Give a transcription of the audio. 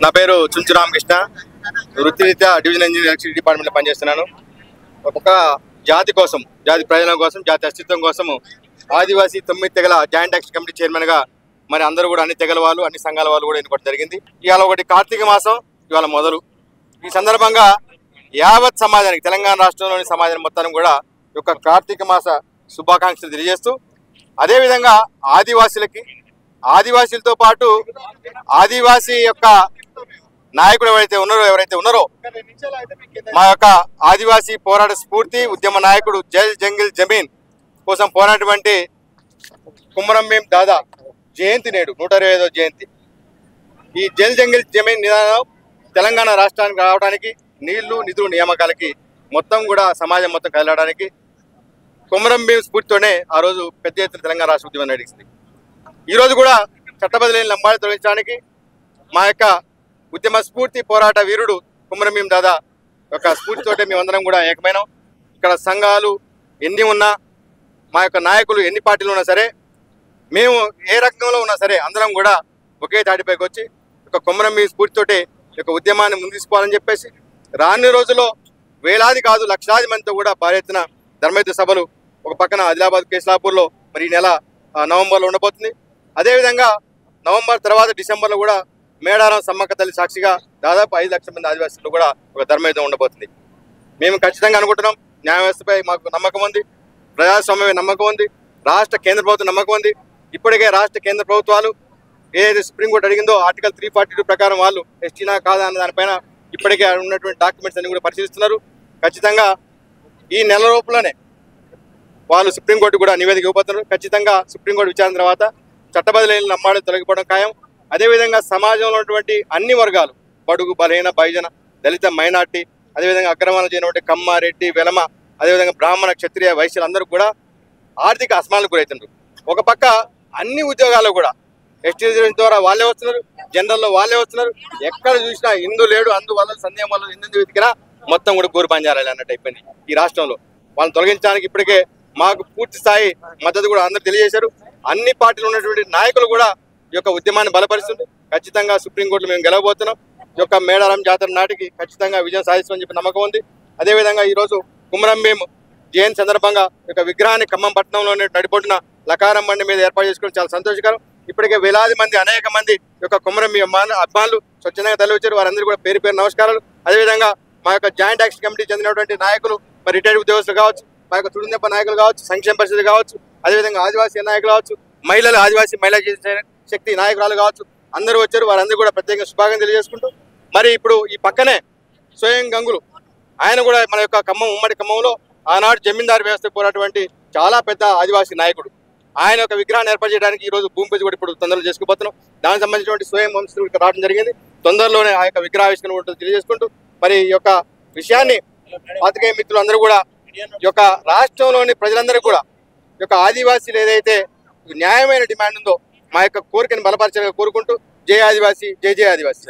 నా పేరు చుంచు రామకృష్ణ. వృత్తిరీత్యా డివిజన్ ఇంజనీర్ ఎలక్ట్రిసిటీ డిపార్ట్మెంట్లో పనిచేస్తున్నాను. ఒక జాతి కోసం, జాతి ప్రయోజనం కోసం, జాతి అస్తిత్వం కోసము ఆదివాసీ 9 తెగల జాయింట్ యాక్షన్ కమిటీ చైర్మన్గా మరి అందరూ కూడా అన్ని తెగల వాళ్ళు, అన్ని సంఘాల వాళ్ళు కూడా ఎన్నుకోవడం జరిగింది. ఇవాళ ఒకటి కార్తీక మాసం ఇవాళ మొదలు. ఈ సందర్భంగా యావత్ సమాజానికి, తెలంగాణ రాష్ట్రంలోని సమాజం మొత్తానికి కూడా యొక్క కార్తీక మాస శుభాకాంక్షలు తెలియజేస్తూ, అదేవిధంగా ఆదివాసీలతో పాటు ఆదివాసీ యొక్క నాయకుడు ఎవరైతే ఉన్నారో మా యొక్క ఆదివాసీ పోరాట స్ఫూర్తి ఉద్యమ నాయకుడు జల్ జంగిల్ జమీన్ కోసం పోరాటటువంటి కుమరం భీం దాదా జయంతి నేడు 125వ జయంతి. ఈ జల్ జంగిల్ జమీన్ నినాదం తెలంగాణ రాష్ట్రానికి రావడానికి, నీళ్లు నిధులు నియామకాలకి మొత్తం కూడా సమాజం మొత్తం కదలడానికి కుమరం భీం స్ఫూర్తితోనే ఆ రోజు పెద్ద ఎత్తున తెలంగాణ రాష్ట్ర ఉద్యమం నడిచింది. ఈరోజు కూడా చట్టబద్ధలేని లంబాడి తొలగించడానికి మా యొక్క ఉద్యమ స్ఫూర్తి పోరాట వీరుడు కుమరం భీం దాదా యొక్క స్ఫూర్తితోటే మేమందరం కూడా ఏకమైనాం. ఇక్కడ సంఘాలు ఎన్ని ఉన్నా, మా యొక్క నాయకులు ఎన్ని పార్టీలు ఉన్నా సరే, మేము ఏ రకంలో ఉన్నా సరే అందరం కూడా ఒకే తాటిపైకి వచ్చి ఒక కుమరం భీం స్ఫూర్తితోటే యొక్క ఉద్యమాన్ని ముందుకోవాలని చెప్పేసి రానున్న రోజుల్లో వేలాది కాదు లక్షలాది మందితో కూడా భారీ ఎత్తున ధర్మయుద్ధ సభలు ఒక పక్కన ఆదిలాబాద్ కేస్లాపూర్లో మరి ఈ నెల నవంబర్లో ఉండబోతుంది. అదేవిధంగా నవంబర్ తర్వాత డిసెంబర్లో కూడా మేడారం సమ్మక్క తల్లి సాక్షిగా దాదాపు 5 లక్షల మంది ఆదివాసులు కూడా ఒక ధర్మయుద్ధం ఉండబోతుంది. మేము ఖచ్చితంగా అనుకుంటున్నాం, న్యాయ వ్యవస్థపై మాకు నమ్మకం ఉంది, ప్రజాస్వామ్యమే నమ్మకం ఉంది, రాష్ట్ర కేంద్ర ప్రభుత్వం నమ్మకం ఉంది. ఇప్పటికే రాష్ట్ర కేంద్ర ప్రభుత్వాలు ఏదైతే సుప్రీంకోర్టు అడిగిందో ఆర్టికల్ 342 ప్రకారం వాళ్ళు ఎస్టీనా కాదా అన్న దానిపైన ఇప్పటికే ఉన్నటువంటి డాక్యుమెంట్స్ అన్ని కూడా పరిశీలిస్తున్నారు. ఖచ్చితంగా ఈ నెల లోపలనే వాళ్ళు సుప్రీంకోర్టు కూడా నివేదిక ఇవ్వబోతున్నారు. ఖచ్చితంగా సుప్రీంకోర్టు విచారణ తర్వాత చట్టబద్ధలేని లంబాడి తొలగిపోవడం ఖాయం. అదేవిధంగా సమాజంలో ఉన్నటువంటి అన్ని వర్గాలు, బడుగు బలహీన బహుజన దళిత మైనార్టీ, అదేవిధంగా అగ్రవర్ణాలు చేయనటువంటి కమ్మ రెడ్డి వెలమ, అదేవిధంగా బ్రాహ్మణ క్షత్రియ వైశ్యులు అందరూ కూడా ఆర్థిక అసమానాలకు గురవుతున్నారు. ఒక పక్క అన్ని ఉద్యోగాల్లో కూడా ఎస్టీ రిజర్వేషన్ ద్వారా వాళ్ళే వస్తున్నారు, జనరల్లో వాళ్ళే వస్తున్నారు. ఎక్కడ చూసినా ఇందు లేడు, అందువల్ల సందేహం వల్ల ఎందుకు వెతికినా మొత్తం కూడా గోరు పంజారాలి అన్నట్టు అయిపోయింది ఈ రాష్ట్రంలో. వాళ్ళని తొలగించడానికి ఇప్పటికే మాకు పూర్తి స్థాయి మద్దతు కూడా అందరూ తెలియజేశారు. అన్ని పార్టీలు ఉన్నటువంటి నాయకులు కూడా ఈ యొక్క ఉద్యమాన్ని బలపరుస్తుంది. ఖచ్చితంగా సుప్రీంకోర్టులో మేము గెలవబోతున్నాం. ఈ యొక్క మేడారం జాతర నాటికి ఖచ్చితంగా విజయం సాధిస్తామని చెప్పి నమ్మకం ఉంది. అదేవిధంగా ఈరోజు కుమరం భీం జయంతి సందర్భంగా ఈ యొక్క విగ్రహాన్ని ఖమ్మం పట్టణంలోనే నడిపొట్టున లకారం బండి మీద ఏర్పాటు చేసుకోవడం చాలా సంతోషకరం. ఇప్పటికే వేలాది మంది, అనేక మంది ఈ యొక్క కుమరం భీం అభిమానులు స్వచ్ఛందంగా తరలివచ్చారు. వారందరూ కూడా పేరు పేరు నమస్కారాలు. అదేవిధంగా మా యొక్క జాయింట్ యాక్షన్ కమిటీ చెందినటువంటి నాయకులు, మరి రిటైర్డ్ ఉద్యోగస్తులు కావచ్చు, మా యొక్క తుడిదెబ్బ నాయకులు కావచ్చు, సంక్షేమ పరిస్థితి కావచ్చు, అదేవిధంగా ఆదివాసీ నాయకులు కావచ్చు, మహిళలు, ఆదివాసీ మహిళా శక్తి నాయకురాలు కావచ్చు, అందరూ వచ్చారు. వారందరూ కూడా ప్రత్యేకంగా శుభాకాంక్షలు తెలియజేసుకుంటూ, మరి ఇప్పుడు ఈ పక్కనే స్వయం గంగులు ఆయన కూడా మన యొక్క ఉమ్మడి ఖమ్మంలో ఆనాడు జమీందారు వ్యవస్థ పోరాటువంటి చాలా పెద్ద ఆదివాసీ నాయకుడు. ఆయన యొక్క విగ్రహాన్ని ఏర్పాటు చేయడానికి ఈరోజు భూమి పూజ కూడా ఇప్పుడు తొందరలో చేసుకుపోతున్నాం. దానికి సంబంధించినటువంటి స్వయం వంశస్థులు ఇక్కడ రావడం జరిగింది. తొందరలోనే ఆ యొక్క విగ్రహావిష్కరణ ఉంటుంది తెలియజేసుకుంటూ, మరి ఈ యొక్క విషయాన్ని పాత్రికేయ మిత్రులు అందరూ కూడా ఈ యొక్క రాష్ట్రంలోని ప్రజలందరూ కూడా ఈ యొక్క ఆదివాసీలు ఏదైతే న్యాయమైన డిమాండ్ ఉందో మా యొక్క కోరికను బలపరచాలని కోరుకుంటూ, జై ఆదివాసీ, జై జై ఆదివాసీ.